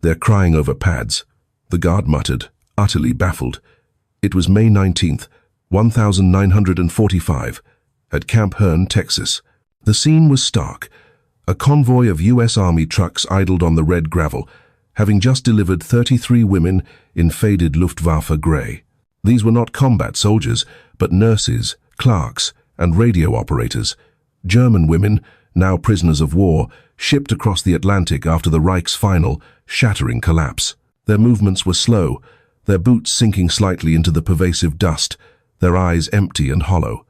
They're crying over pads, the guard muttered, utterly baffled. It was May 19th, 1945, at Camp Hearn, Texas. The scene was stark. A convoy of U.S. Army trucks idled on the red gravel, having just delivered 33 women in faded Luftwaffe gray. These were not combat soldiers, but nurses, clerks, and radio operators. German women, now prisoners of war, shipped across the Atlantic after the Reich's final, shattering collapse. Their movements were slow, their boots sinking slightly into the pervasive dust, their eyes empty and hollow.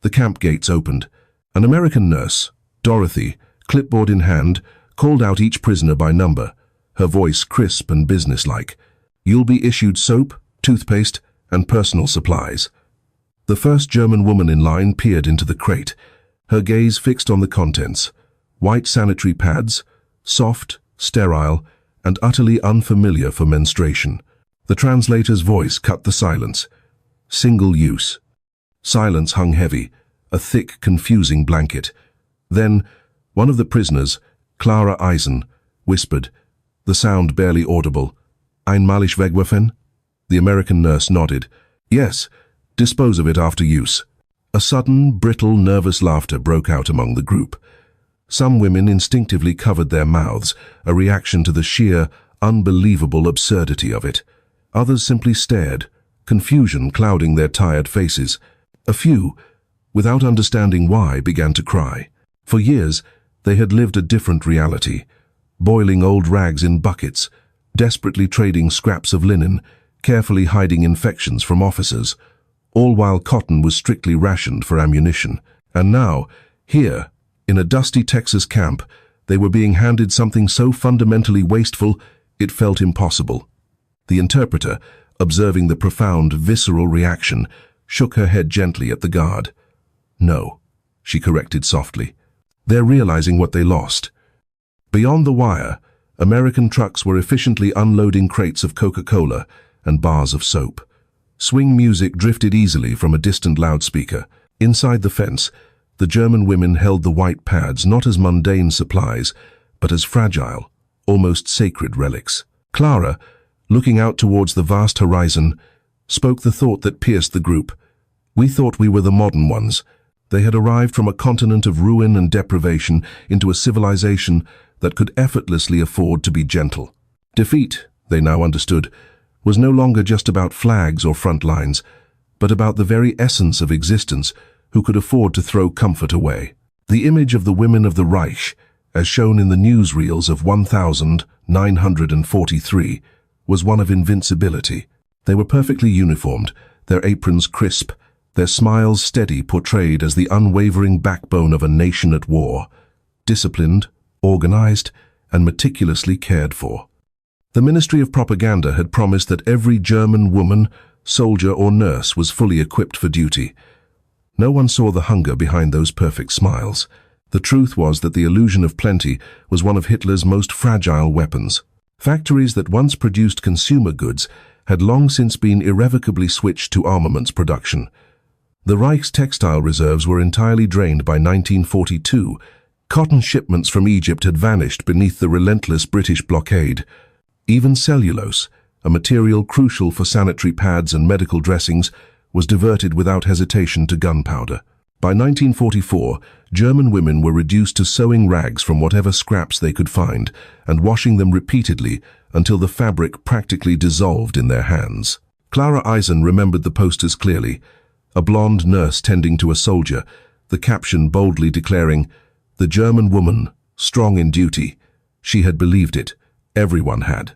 The camp gates opened. An American nurse, Dorothy, clipboard in hand, called out each prisoner by number, her voice crisp and businesslike. You'll be issued soap, toothpaste, and personal supplies. The first German woman in line peered into the crate, her gaze fixed on the contents. White sanitary pads, soft, sterile, and utterly unfamiliar for menstruation. The translator's voice cut the silence. Single use. Silence hung heavy, a thick, confusing blanket. Then, one of the prisoners, Clara Eisen, whispered, the sound barely audible, Einmalig wegwerfen? The American nurse nodded. Yes, dispose of it after use. A sudden, brittle, nervous laughter broke out among the group. Some women instinctively covered their mouths, a reaction to the sheer, unbelievable absurdity of it. Others simply stared, confusion clouding their tired faces. A few, without understanding why, began to cry. For years, they had lived a different reality, boiling old rags in buckets, desperately trading scraps of linen, carefully hiding infections from officers, all while cotton was strictly rationed for ammunition. And now, here, in a dusty Texas camp, they were being handed something so fundamentally wasteful it felt impossible. The interpreter, observing the profound, visceral reaction, shook her head gently at the guard. No, she corrected softly. They're realizing what they lost. Beyond the wire, American trucks were efficiently unloading crates of Coca-Cola and bars of soap. Swing music drifted easily from a distant loudspeaker. Inside the fence, the German women held the white pads not as mundane supplies, but as fragile, almost sacred relics. Clara, looking out towards the vast horizon, spoke the thought that pierced the group. We thought we were the modern ones. They had arrived from a continent of ruin and deprivation into a civilization that could effortlessly afford to be gentle. Defeat, they now understood, was no longer just about flags or front lines, but about the very essence of existence who could afford to throw comfort away. The image of the women of the Reich, as shown in the newsreels of 1943, was one of invincibility. They were perfectly uniformed, their aprons crisp, their smiles steady, portrayed as the unwavering backbone of a nation at war, disciplined, organized, and meticulously cared for. The Ministry of Propaganda had promised that every German woman, soldier or nurse was fully equipped for duty. No one saw the hunger behind those perfect smiles. The truth was that the illusion of plenty was one of Hitler's most fragile weapons. Factories that once produced consumer goods had long since been irrevocably switched to armaments production. The Reich's textile reserves were entirely drained by 1942. Cotton shipments from Egypt had vanished beneath the relentless British blockade. Even cellulose, a material crucial for sanitary pads and medical dressings, was diverted without hesitation to gunpowder. By 1944, German women were reduced to sewing rags from whatever scraps they could find and washing them repeatedly until the fabric practically dissolved in their hands. Clara Eisen remembered the posters clearly. A blonde nurse tending to a soldier, the caption boldly declaring, "The German woman, strong in duty." She had believed it. Everyone had.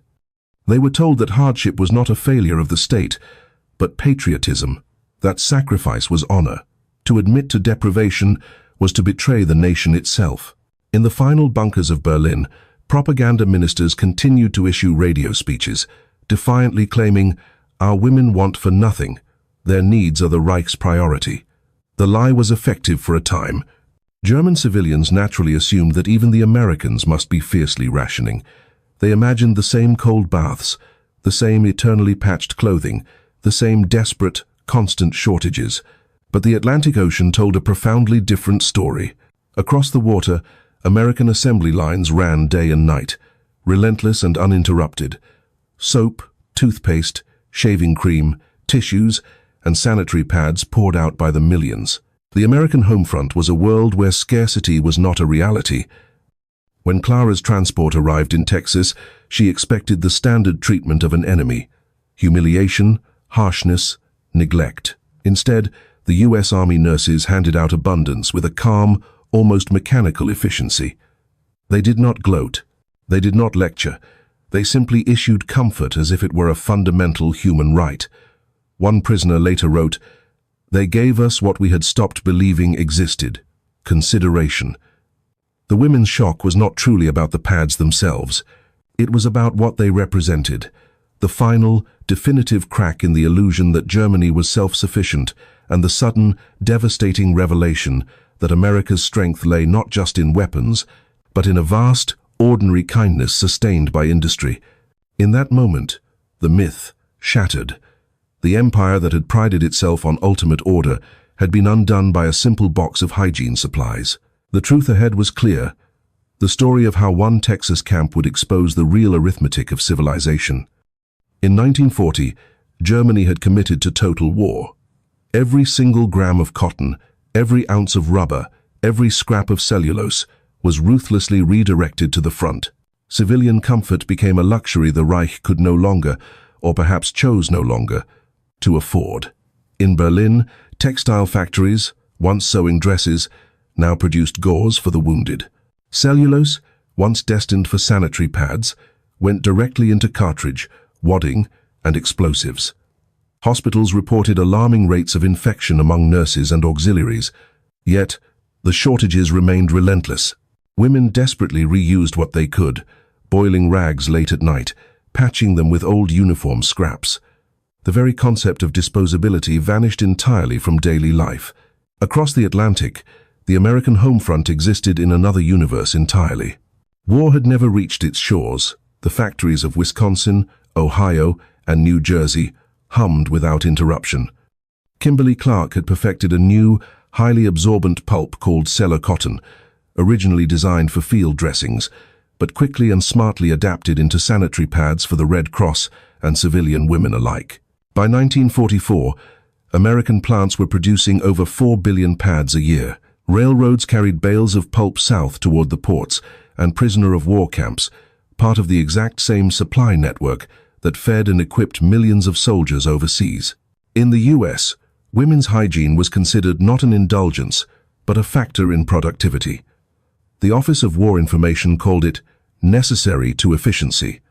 They were told that hardship was not a failure of the state, but patriotism, that sacrifice was honor. To admit to deprivation was to betray the nation itself. In the final bunkers of Berlin, propaganda ministers continued to issue radio speeches, defiantly claiming, "Our women want for nothing. Their needs are the Reich's priority." The lie was effective for a time. German civilians naturally assumed that even the Americans must be fiercely rationing. They imagined the same cold baths, the same eternally patched clothing, the same desperate, constant shortages. But the Atlantic Ocean told a profoundly different story. Across the water, American assembly lines ran day and night, relentless and uninterrupted. Soap, toothpaste, shaving cream, tissues, and sanitary pads poured out by the millions. The American homefront was a world where scarcity was not a reality. When Clara's transport arrived in Texas, she expected the standard treatment of an enemy: humiliation, harshness, neglect. Instead, the U.S. Army nurses handed out abundance with a calm, almost mechanical efficiency. They did not gloat. They did not lecture. They simply issued comfort as if it were a fundamental human right. One prisoner later wrote, "They gave us what we had stopped believing existed: consideration." The women's shock was not truly about the pads themselves. It was about what they represented: the final, definitive crack in the illusion that Germany was self-sufficient, and the sudden, devastating revelation that America's strength lay not just in weapons, but in a vast, ordinary kindness sustained by industry. In that moment, the myth shattered. The empire that had prided itself on ultimate order had been undone by a simple box of hygiene supplies. The truth ahead was clear: the story of how one Texas camp would expose the real arithmetic of civilization. In 1940, Germany had committed to total war. Every single gram of cotton, every ounce of rubber, every scrap of cellulose was ruthlessly redirected to the front. Civilian comfort became a luxury the Reich could no longer, or perhaps chose no longer, to afford. In Berlin, textile factories, once sewing dresses, now produced gauze for the wounded. Cellulose, once destined for sanitary pads, went directly into cartridge, wadding, and explosives. Hospitals reported alarming rates of infection among nurses and auxiliaries, yet the shortages remained relentless. Women desperately reused what they could, boiling rags late at night, patching them with old uniform scraps. The very concept of disposability vanished entirely from daily life. Across the Atlantic, the American homefront existed in another universe entirely. War had never reached its shores. The factories of Wisconsin, Ohio, and New Jersey hummed without interruption. Kimberly-Clark had perfected a new, highly absorbent pulp called cellar cotton, originally designed for field dressings, but quickly and smartly adapted into sanitary pads for the Red Cross and civilian women alike. By 1944, American plants were producing over 4 billion pads a year. Railroads carried bales of pulp south toward the ports and prisoner-of-war camps, part of the exact same supply network that fed and equipped millions of soldiers overseas. In the U.S., women's hygiene was considered not an indulgence, but a factor in productivity. The Office of War Information called it necessary to efficiency.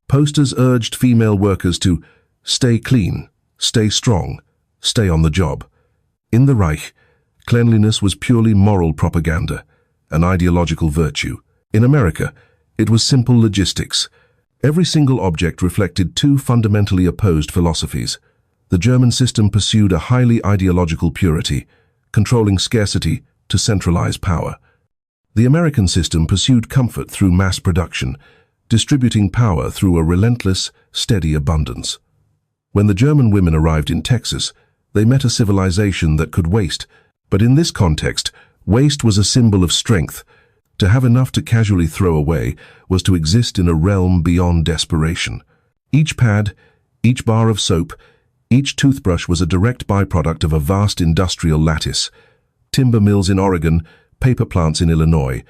Posters urged female workers to stay clean, stay strong, stay on the job. In the Reich, cleanliness was purely moral propaganda, an ideological virtue. In America, it was simple logistics. Every single object reflected two fundamentally opposed philosophies. The German system pursued a highly ideological purity, controlling scarcity to centralize power. The American system pursued comfort through mass production, distributing power through a relentless, steady abundance. When the German women arrived in Texas, they met a civilization that could waste, but in this context, waste was a symbol of strength. To have enough to casually throw away was to exist in a realm beyond desperation. Each pad, each bar of soap, each toothbrush was a direct byproduct of a vast industrial lattice. Timber mills in Oregon, paper plants in Illinois,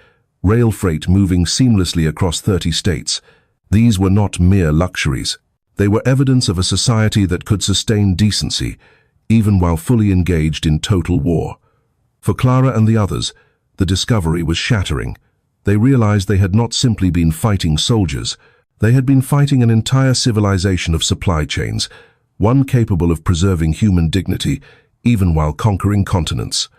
rail freight moving seamlessly across 30 states. These were not mere luxuries. They were evidence of a society that could sustain decency, even while fully engaged in total war. For Clara and the others, the discovery was shattering. They realized they had not simply been fighting soldiers. They had been fighting an entire civilization of supply chains, one capable of preserving human dignity even while conquering continents.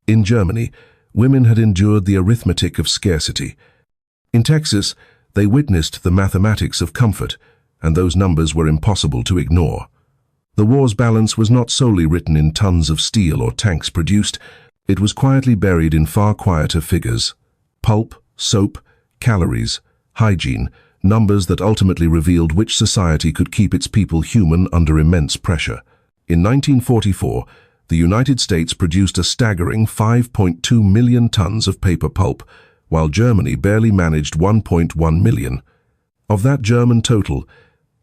In Germany, women had endured the arithmetic of scarcity. In Texas, they witnessed the mathematics of comfort, and those numbers were impossible to ignore. The war's balance was not solely written in tons of steel or tanks produced. It was quietly buried in far quieter figures: pulp, soap, calories, hygiene, numbers that ultimately revealed which society could keep its people human under immense pressure. In 1944, the United States produced a staggering 5.2 million tons of paper pulp, while Germany barely managed 1.1 million. Of that German total,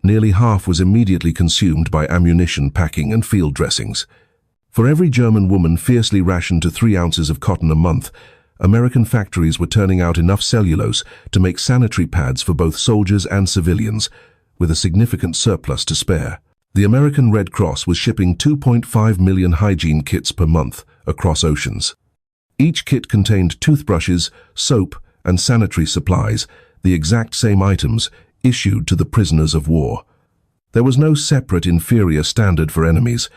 nearly half was immediately consumed by ammunition packing and field dressings. For every German woman fiercely rationed to 3 ounces of cotton a month, American factories were turning out enough cellulose to make sanitary pads for both soldiers and civilians, with a significant surplus to spare. The American Red Cross was shipping 2.5 million hygiene kits per month across oceans. Each kit contained toothbrushes, soap, and sanitary supplies, the exact same items issued to the prisoners of war. There was no separate inferior standard for enemies.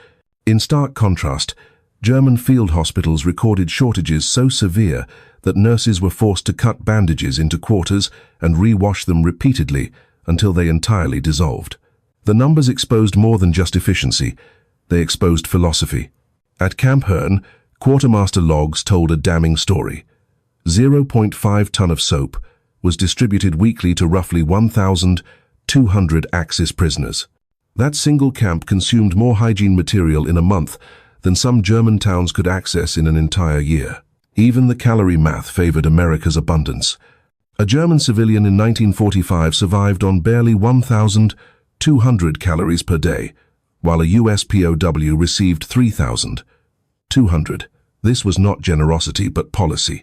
In stark contrast, German field hospitals recorded shortages so severe that nurses were forced to cut bandages into quarters and rewash them repeatedly until they entirely dissolved. The numbers exposed more than just efficiency, they exposed philosophy. At Camp Hearn, quartermaster logs told a damning story. 0.5 ton of soap was distributed weekly to roughly 1,200 Axis prisoners. That single camp consumed more hygiene material in a month than some German towns could access in an entire year. Even the calorie math favored America's abundance. A German civilian in 1945 survived on barely 1,200 calories per day, while a US POW received 3,200. This was not generosity but policy.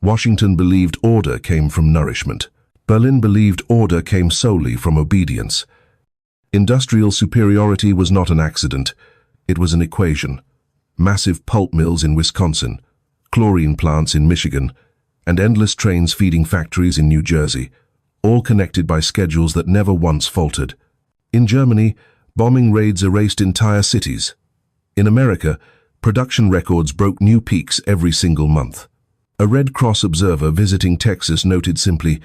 Washington believed order came from nourishment. Berlin believed order came solely from obedience. Industrial superiority was not an accident, it was an equation. Massive pulp mills in Wisconsin, chlorine plants in Michigan, and endless trains feeding factories in New Jersey, all connected by schedules that never once faltered. In Germany, bombing raids erased entire cities. In America, production records broke new peaks every single month. A Red Cross observer visiting Texas noted simply,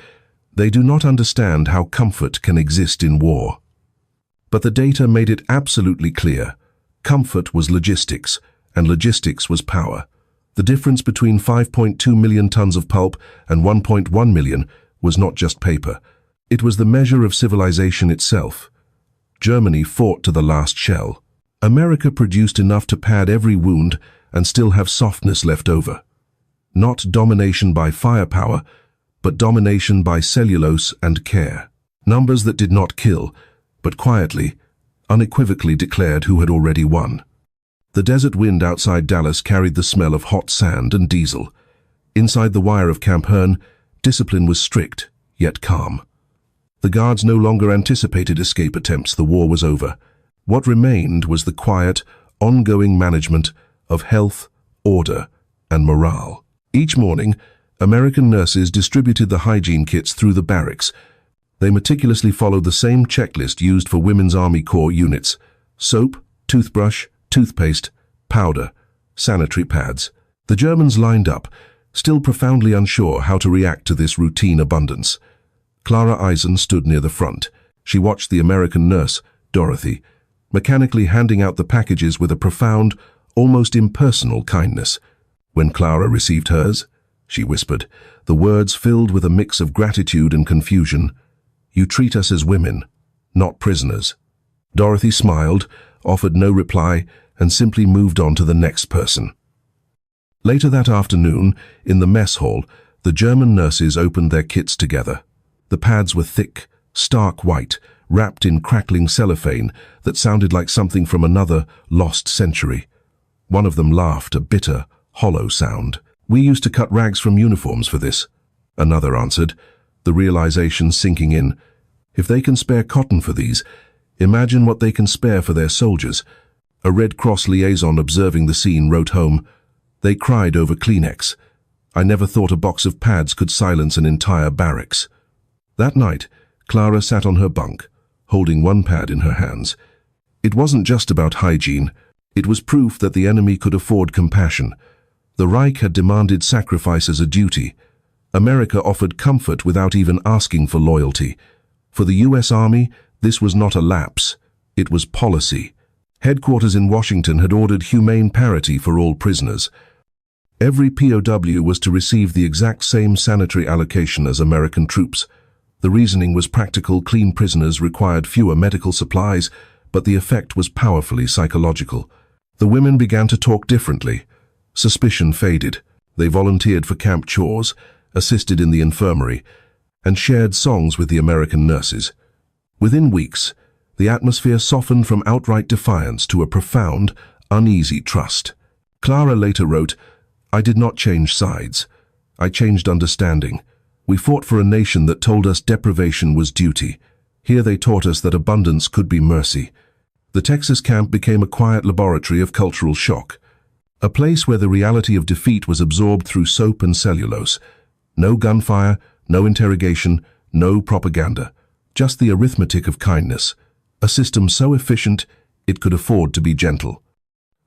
"They do not understand how comfort can exist in war." But the data made it absolutely clear. Comfort was logistics, and logistics was power. The difference between 5.2 million tons of pulp and 1.1 million was not just paper. It was the measure of civilization itself. Germany fought to the last shell. America produced enough to pad every wound and still have softness left over. Not domination by firepower, but domination by cellulose and care. Numbers that did not kill, but quietly, unequivocally declared who had already won. The desert wind outside Dallas carried the smell of hot sand and diesel. Inside the wire of Camp Hearn, discipline was strict, yet calm. The guards no longer anticipated escape attempts. The war was over. What remained was the quiet, ongoing management of health, order, and morale. Each morning, American nurses distributed the hygiene kits through the barracks. They meticulously followed the same checklist used for Women's Army Corps units: soap, toothbrush, toothpaste, powder, sanitary pads. The Germans lined up, still profoundly unsure how to react to this routine abundance. Clara Eisen stood near the front. She watched the American nurse, Dorothy, mechanically handing out the packages with a profound, almost impersonal kindness. When Clara received hers, she whispered, the words filled with a mix of gratitude and confusion, "You treat us as women, not prisoners." Dorothy smiled, offered no reply, and simply moved on to the next person. Later that afternoon, in the mess hall, the German nurses opened their kits together. The pads were thick, stark white, wrapped in crackling cellophane that sounded like something from another lost century. One of them laughed, a bitter, hollow sound. "We used to cut rags from uniforms for this," another answered, the realization sinking in. If they can spare cotton for these, imagine what they can spare for their soldiers. A Red Cross liaison observing the scene wrote home, "They cried over Kleenex. I never thought a box of pads could silence an entire barracks." That night, Clara sat on her bunk, holding one pad in her hands. It wasn't just about hygiene. It was proof that the enemy could afford compassion. The Reich had demanded sacrifice as a duty. America offered comfort without even asking for loyalty. For the US Army, this was not a lapse. It was policy. Headquarters in Washington had ordered humane parity for all prisoners. Every POW was to receive the exact same sanitary allocation as American troops. The reasoning was practical. Clean prisoners required fewer medical supplies, but the effect was powerfully psychological. The women began to talk differently. Suspicion faded. They volunteered for camp chores, assisted in the infirmary, and shared songs with the American nurses. Within weeks, the atmosphere softened from outright defiance to a profound, uneasy trust. Clara later wrote, "I did not change sides. I changed understanding. We fought for a nation that told us deprivation was duty. Here they taught us that abundance could be mercy." The Texas camp became a quiet laboratory of cultural shock, a place where the reality of defeat was absorbed through soap and cellulose. No gunfire, no interrogation, no propaganda. Just the arithmetic of kindness, a system so efficient it could afford to be gentle.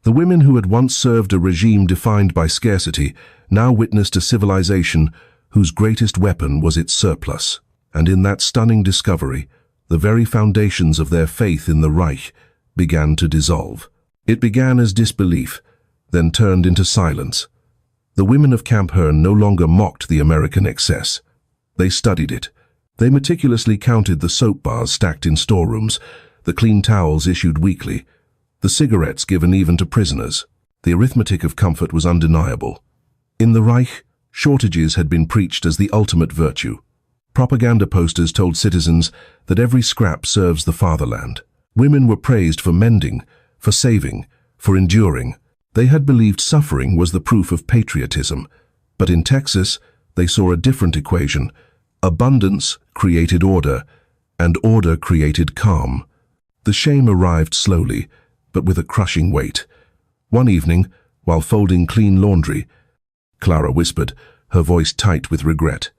The women who had once served a regime defined by scarcity now witnessed a civilization whose greatest weapon was its surplus. And in that stunning discovery, the very foundations of their faith in the Reich began to dissolve. It began as disbelief, then turned into silence. The women of Camp Hearn no longer mocked the American excess. They studied it. They meticulously counted the soap bars stacked in storerooms, the clean towels issued weekly, the cigarettes given even to prisoners. The arithmetic of comfort was undeniable. In the Reich, shortages had been preached as the ultimate virtue. Propaganda posters told citizens that every scrap serves the fatherland. Women were praised for mending, for saving, for enduring. They had believed suffering was the proof of patriotism. But in Texas, they saw a different equation. Abundance created order, and order created calm. The shame arrived slowly, but with a crushing weight. One evening, while folding clean laundry, Clara whispered, her voice tight with regret.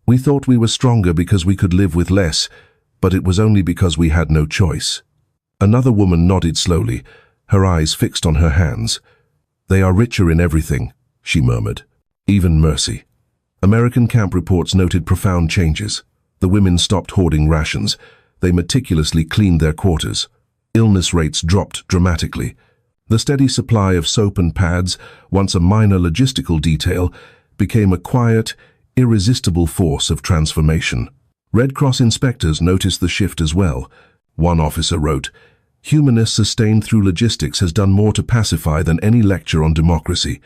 "We thought we were stronger because we could live with less, but it was only because we had no choice." Another woman nodded slowly, her eyes fixed on her hands. "They are richer in everything," she murmured, "even mercy." American camp reports noted profound changes. The women stopped hoarding rations. They meticulously cleaned their quarters. Illness rates dropped dramatically. The steady supply of soap and pads, once a minor logistical detail, became a quiet, irresistible force of transformation. Red Cross inspectors noticed the shift as well. One officer wrote, "Humanness sustained through logistics has done more to pacify than any lecture on democracy."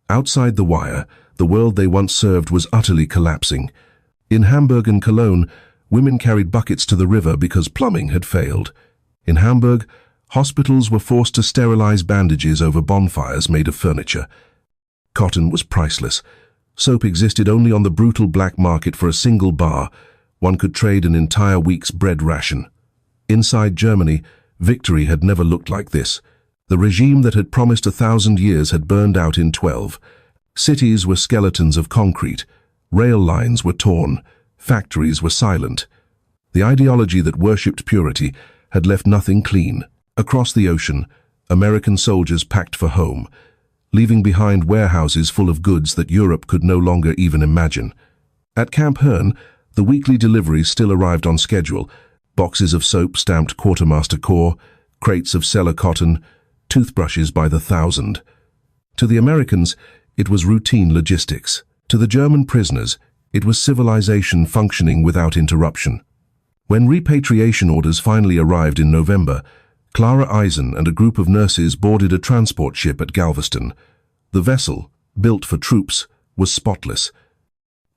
Outside the wire, the world they once served was utterly collapsing. In Hamburg and Cologne, women carried buckets to the river because plumbing had failed. In Hamburg, hospitals were forced to sterilize bandages over bonfires made of furniture. Cotton was priceless. Soap existed only on the brutal black market for a single bar. One could trade an entire week's bread ration. Inside Germany, victory had never looked like this. The regime that had promised 1,000 years had burned out in 12. Cities were skeletons of concrete. Rail lines were torn. Factories were silent. The ideology that worshipped purity had left nothing clean. Across the ocean, American soldiers packed for home, leaving behind warehouses full of goods that Europe could no longer even imagine. At Camp Hearn, the weekly deliveries still arrived on schedule. Boxes of soap stamped Quartermaster Corps, crates of Cellar cotton, toothbrushes by the thousand. To the Americans, it was routine logistics. To the German prisoners, it was civilization functioning without interruption. When repatriation orders finally arrived in November, Clara Eisen and a group of nurses boarded a transport ship at Galveston. The vessel, built for troops, was spotless.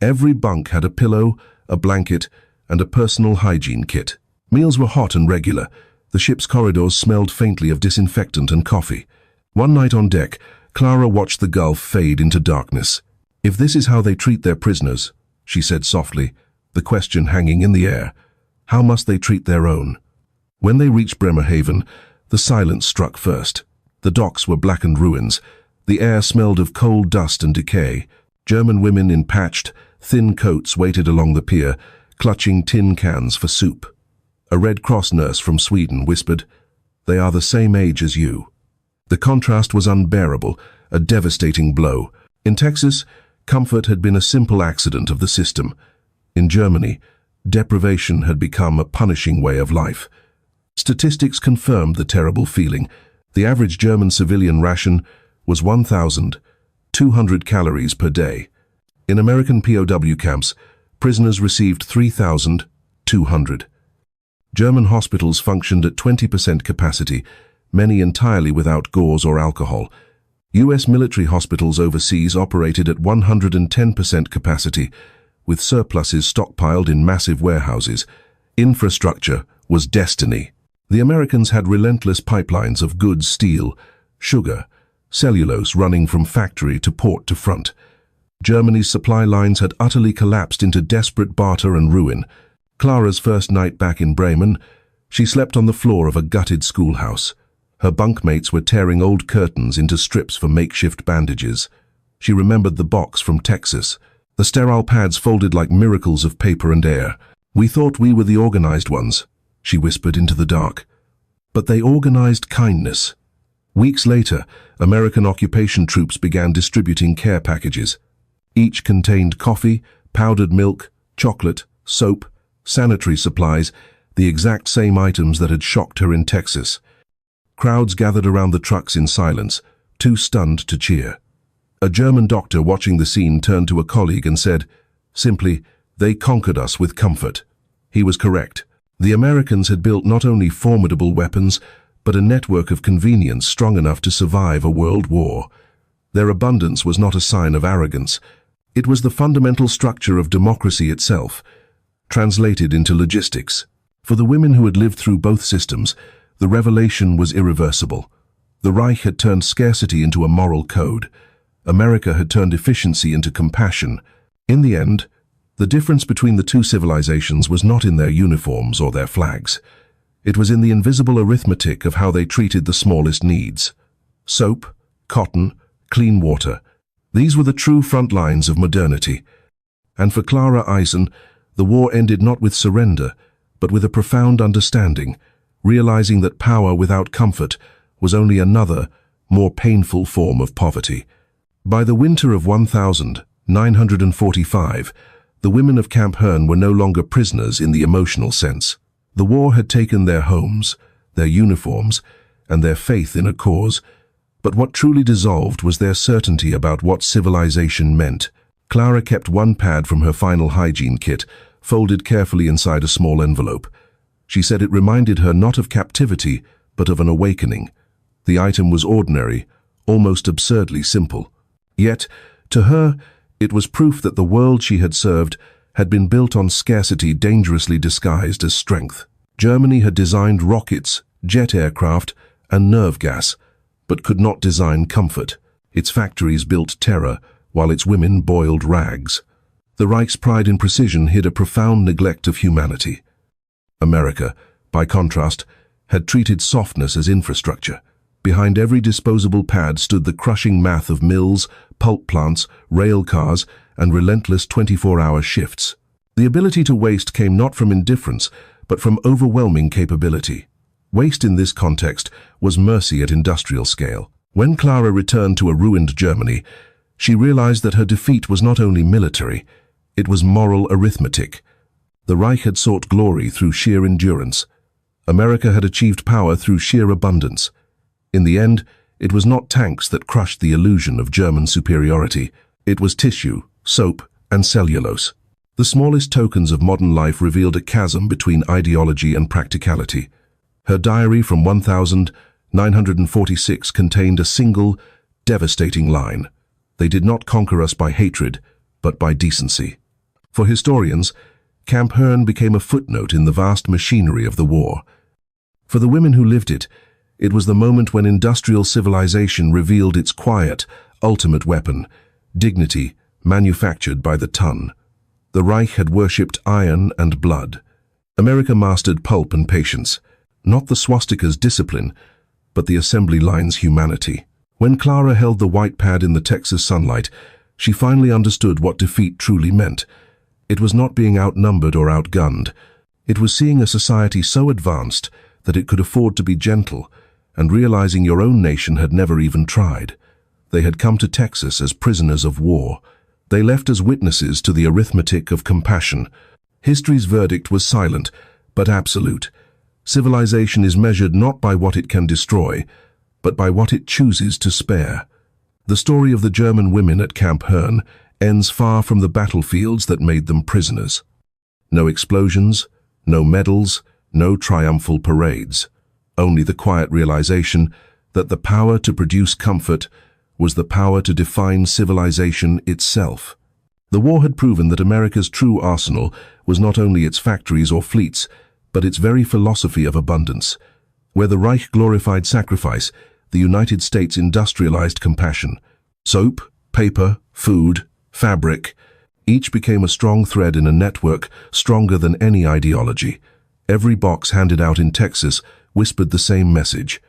Every bunk had a pillow, a blanket, and a personal hygiene kit. Meals were hot and regular. The ship's corridors smelled faintly of disinfectant and coffee. One night on deck, Clara watched the Gulf fade into darkness. "If this is how they treat their prisoners," she said softly, the question hanging in the air, "how must they treat their own?" When they reached Bremerhaven, the silence struck first. The docks were blackened ruins. The air smelled of coal dust and decay. German women in patched, thin coats waited along the pier, clutching tin cans for soup. A Red Cross nurse from Sweden whispered, "They are the same age as you." The contrast was unbearable, a devastating blow. In Texas, comfort had been a simple accident of the system. In Germany, deprivation had become a punishing way of life. Statistics confirmed the terrible feeling. The average German civilian ration was 1,200 calories per day. In American POW camps, prisoners received 3,200. German hospitals functioned at 20% capacity, many entirely without gauze or alcohol. U.S. military hospitals overseas operated at 110% capacity, with surpluses stockpiled in massive warehouses. Infrastructure was destiny. The Americans had relentless pipelines of goods, steel, sugar, cellulose running from factory to port to front. Germany's supply lines had utterly collapsed into desperate barter and ruin. Clara's first night back in Bremen, she slept on the floor of a gutted schoolhouse. Her bunkmates were tearing old curtains into strips for makeshift bandages. She remembered the box from Texas, the sterile pads folded like miracles of paper and air. "We thought we were the organized ones," she whispered into the dark. But they organized kindness. Weeks later, American occupation troops began distributing care packages. Each contained coffee, powdered milk, chocolate, soap, sanitary supplies, the exact same items that had shocked her in Texas. Crowds gathered around the trucks in silence, too stunned to cheer. A German doctor watching the scene turned to a colleague and said, simply, "They conquered us with comfort." He was correct. The Americans had built not only formidable weapons, but a network of convenience strong enough to survive a world war. Their abundance was not a sign of arrogance. It was the fundamental structure of democracy itself, translated into logistics. For the women who had lived through both systems, the revelation was irreversible. The Reich had turned scarcity into a moral code. America had turned efficiency into compassion. In the end, the difference between the two civilizations was not in their uniforms or their flags. It was in the invisible arithmetic of how they treated the smallest needs. Soap, cotton, clean water. These were the true front lines of modernity. And for Clara Eisen, the war ended not with surrender, but with a profound understanding, realizing that power without comfort was only another, more painful form of poverty. By the winter of 1945, the women of Camp Hearn were no longer prisoners in the emotional sense. The war had taken their homes, their uniforms, and their faith in a cause, but what truly dissolved was their certainty about what civilization meant. Clara kept one pad from her final hygiene kit, folded carefully inside a small envelope. She said it reminded her not of captivity, but of an awakening. The item was ordinary, almost absurdly simple. Yet, to her, it was proof that the world she had served had been built on scarcity dangerously disguised as strength. Germany had designed rockets, jet aircraft, and nerve gas, but could not design comfort. Its factories built terror, while its women boiled rags. The Reich's pride in precision hid a profound neglect of humanity. America, by contrast, had treated softness as infrastructure. Behind every disposable pad stood the crushing math of mills, pulp plants, rail cars, and relentless 24-hour shifts. The ability to waste came not from indifference, but from overwhelming capability. Waste in this context was mercy at industrial scale. When Clara returned to a ruined Germany, she realized that her defeat was not only military, it was moral arithmetic. The Reich had sought glory through sheer endurance. America had achieved power through sheer abundance. In the end, it was not tanks that crushed the illusion of German superiority. It was tissue, soap, and cellulose. The smallest tokens of modern life revealed a chasm between ideology and practicality. Her diary from 1946 contained a single, devastating line. "They did not conquer us by hatred, but by decency." For historians, Camp Hearn became a footnote in the vast machinery of the war. For the women who lived it, it was the moment when industrial civilization revealed its quiet, ultimate weapon, dignity manufactured by the ton. The Reich had worshipped iron and blood. America mastered pulp and patience, not the swastika's discipline, but the assembly line's humanity. When Clara held the white pad in the Texas sunlight, she finally understood what defeat truly meant. It was not being outnumbered or outgunned. It was seeing a society so advanced that it could afford to be gentle, and realizing your own nation had never even tried. They had come to Texas as prisoners of war. They left as witnesses to the arithmetic of compassion. History's verdict was silent, but absolute. Civilization is measured not by what it can destroy, but by what it chooses to spare. The story of the German women at Camp Hearn ends far from the battlefields that made them prisoners. No explosions, no medals, no triumphal parades. Only the quiet realization that the power to produce comfort was the power to define civilization itself. The war had proven that America's true arsenal was not only its factories or fleets, but its very philosophy of abundance. Where the Reich glorified sacrifice, the United States industrialized compassion. Soap, paper, food, fabric, each became a strong thread in a network stronger than any ideology. Every box handed out in Texas whispered the same message.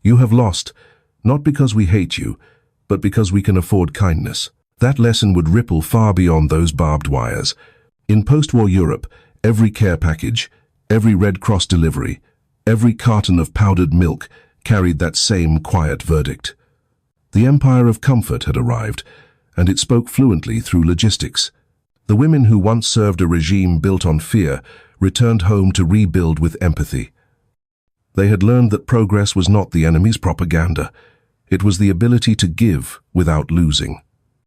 You have lost, not because we hate you, but because we can afford kindness. That lesson would ripple far beyond those barbed wires. In post-war Europe, every care package, every Red Cross delivery, every carton of powdered milk carried that same quiet verdict. The empire of comfort had arrived, and it spoke fluently through logistics. The women who once served a regime built on fear returned home to rebuild with empathy. They had learned that progress was not the enemy's propaganda. It was the ability to give without losing.